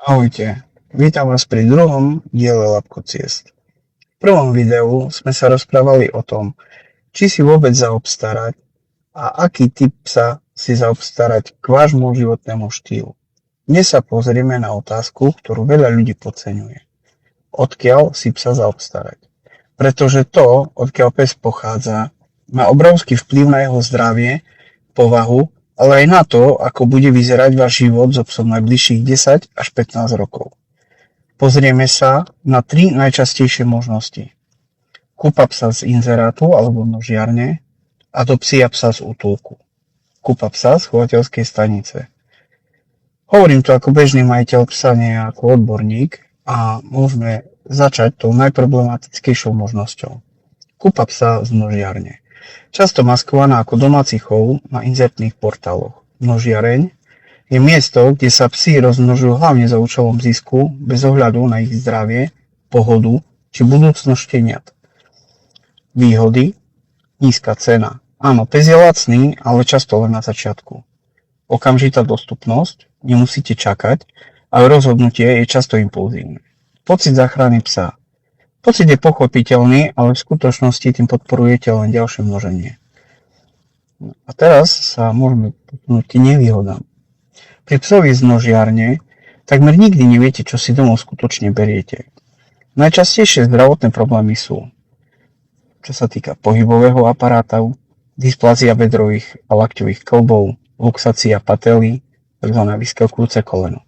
Ahojte, vítam vás pri druhom diele Labkociest. V prvom videu sme sa rozprávali o tom, či si vôbec zaobstarať a aký typ psa si zaobstarať k vášmu životnému štýlu. Dnes sa pozrieme na otázku, ktorú veľa ľudí podceňuje. Odkiaľ si psa zaobstarať? Pretože to, odkiaľ pes pochádza, má obrovský vplyv na jeho zdravie, povahu, ale aj na to, ako bude vyzerať váš život so psom najbližších 10 až 15 rokov. Pozrieme sa na 3 najčastejšie možnosti. Kúpa psa z inzerátu alebo množiarne, adopcia psa z útulku. Kúpa psa z chovateľskej stanice. Hovorím to ako bežný majiteľ psa, nie ako odborník, a môžeme začať tou najproblematickejšou možnosťou. Kúpa psa z množiarne. Často maskovaná ako domáci chov na inzertných portáloch. Množiareň je miesto, kde sa psi rozmnožujú hlavne za účelom zisku, bez ohľadu na ich zdravie, pohodu či budúcnosť šteniat. Výhody: nízka cena. Áno, pes je lacný, ale často len na začiatku. Okamžitá dostupnosť, nemusíte čakať, ale rozhodnutie je často impulzívne. Pocit záchrany psa. Pocit je pochopiteľný, ale v skutočnosti tým podporujete len ďalšie množenie. A teraz sa môžeme posunúť k nevýhodám. Pri psovi z množiarne takmer nikdy neviete, čo si domov skutočne beriete. Najčastejšie zdravotné problémy sú, čo sa týka pohybového aparáta, dysplázia bedrových a lakťových kĺbov, luxácia pately, tzv. Vyskakujúce koleno.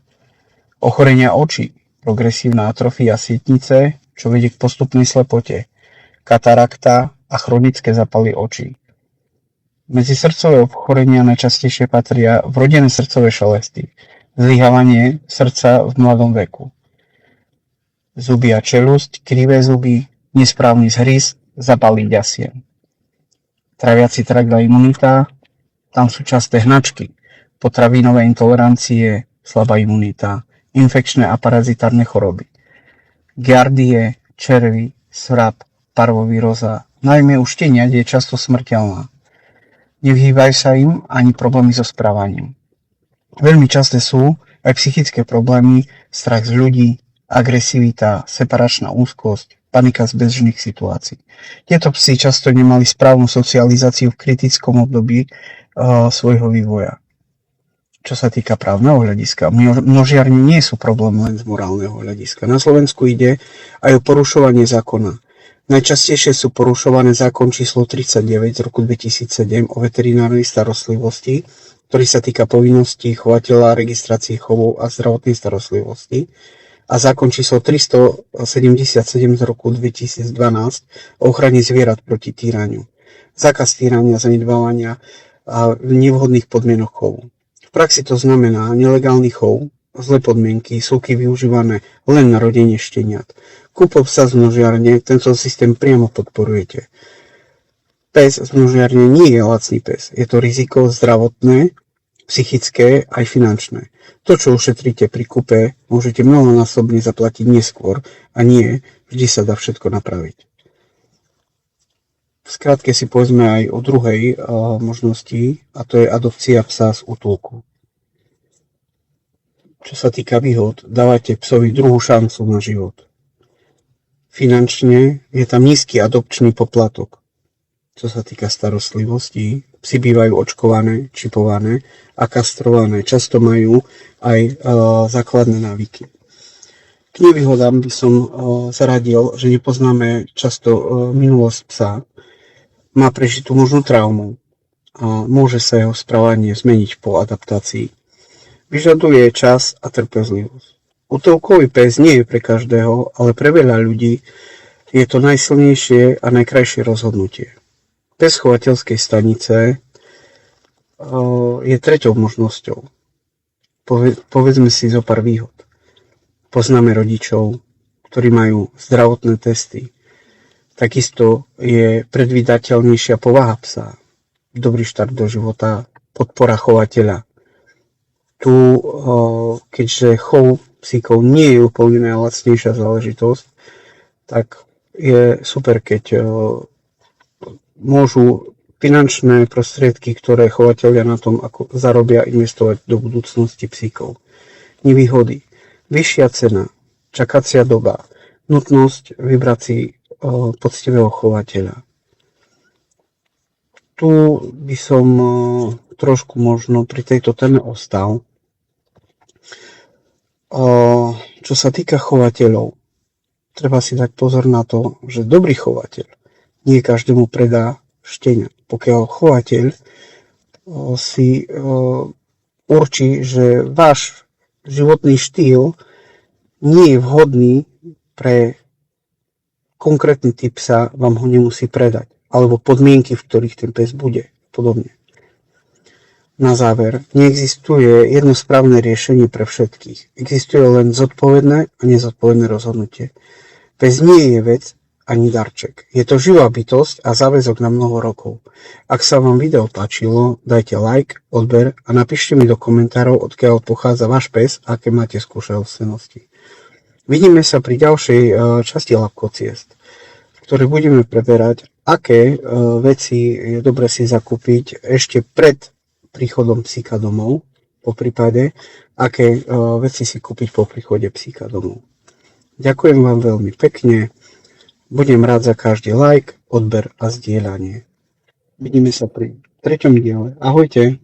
Ochorenia očí, progresívna atrofia sietnice, čo vedie k postupnej slepote, katarakta a chronické zápaly očí. Medzi srdcové ochorenia najčastejšie patria vrodené srdcové šelesty, zlyhávanie srdca v mladom veku, zuby a čelusť, krivé zuby, nesprávny zhryz, zápaly ďasien. Traviaci trakt a imunita, tam sú časté hnačky, potravinové intolerancie, slabá imunita, infekčné a parazitárne choroby. Giardie, červy, svrap, parvovíroza, najmä u šteniat je často smrteľná. Nevyhýbajú sa im ani problémy so správaním. Veľmi časté sú aj psychické problémy, strach z ľudí, agresivita, separačná úzkosť, panika z bežných situácií. Tieto psi často nemali správnu socializáciu v kritickom období svojho vývoja. Čo sa týka právneho hľadiska, množiarne nie sú problém len z morálneho hľadiska. Na Slovensku ide aj o porušovanie zákona. Najčastejšie sú porušované zákon číslo 39 z roku 2007 o veterinárnej starostlivosti, ktorý sa týka povinností chovateľa, registrácie chovov a zdravotnej starostlivosti, a zákon číslo 377 z roku 2012 o ochrane zvierat proti týraniu. Zákaz týrania, zanedbávania a nevhodných podmienok chovu. V praxi to znamená nelegálny chov, zlé podmienky, súky využívané len na rodenie šteniat. Kúpou psa z množiarne, tento systém priamo podporujete. Pes z množiarne nie je lacný pes. Je to riziko zdravotné, psychické aj finančné. To, čo ušetríte pri kúpe, môžete mnohonásobne zaplatiť neskôr a nie vždy sa dá všetko napraviť. V skratke si povedzme aj o druhej možnosti, a to je adopcia psa z útulku. Čo sa týka výhod, dávate psovi druhú šancu na život. Finančne je tam nízky adopčný poplatok. Čo sa týka starostlivosti, psi bývajú očkované, čipované a kastrované. Často majú aj základné návyky. K nevýhodám by som zaradil, že nepoznáme často minulosť psa. Má prežitú možnú traumu a môže sa jeho správanie zmeniť po adaptácii. Vyžaduje čas a trpezlivosť. Útulkový pes nie je pre každého, ale pre veľa ľudí je to najsilnejšie a najkrajšie rozhodnutie. Pes chovateľskej stanice je treťou možnosťou. Povedzme si zo pár výhod. Poznáme rodičov, ktorí majú zdravotné testy. Takisto je predvídateľnejšia povaha psa, dobrý štart do života, podpora chovateľa. Tu, keďže chov psíkov nie je úplne najlacnejšia záležitosť, tak je super, keď môžu finančné prostriedky, ktoré chovateľia na tom ako zarobia, investovať do budúcnosti psíkov. Nevýhody. vyššia cena, čakacia doba, nutnosť vybrať si poctivého chovateľa. Tu by som trošku možno pri tejto téme ostal. Čo sa týka chovateľov, treba si dať pozor na to, že dobrý chovateľ nie každému predá štenia. Pokiaľ chovateľ si určí, že váš životný štýl nie je vhodný pre konkrétny typ psa, vám ho nemusí predať. Alebo podmienky, v ktorých ten pes bude. Podobne. Na záver, neexistuje jedno správne riešenie pre všetkých. Existuje len zodpovedné a nezodpovedné rozhodnutie. Pes nie je vec ani darček. Je to živá bytosť a záväzok na mnoho rokov. Ak sa vám video páčilo, dajte like, odber a napíšte mi do komentárov, odkiaľ pochádza váš pes a aké máte skúsenosti. Vidíme sa pri ďalšej časti Labkociest, v ktorej budeme preberať, aké veci je dobre si zakúpiť ešte pred príchodom psíka domov, po prípade, aké veci si kúpiť po príchode psíka domov. Ďakujem vám veľmi pekne, budem rád za každý like, odber a zdieľanie. Vidíme sa pri 3. diele. Ahojte.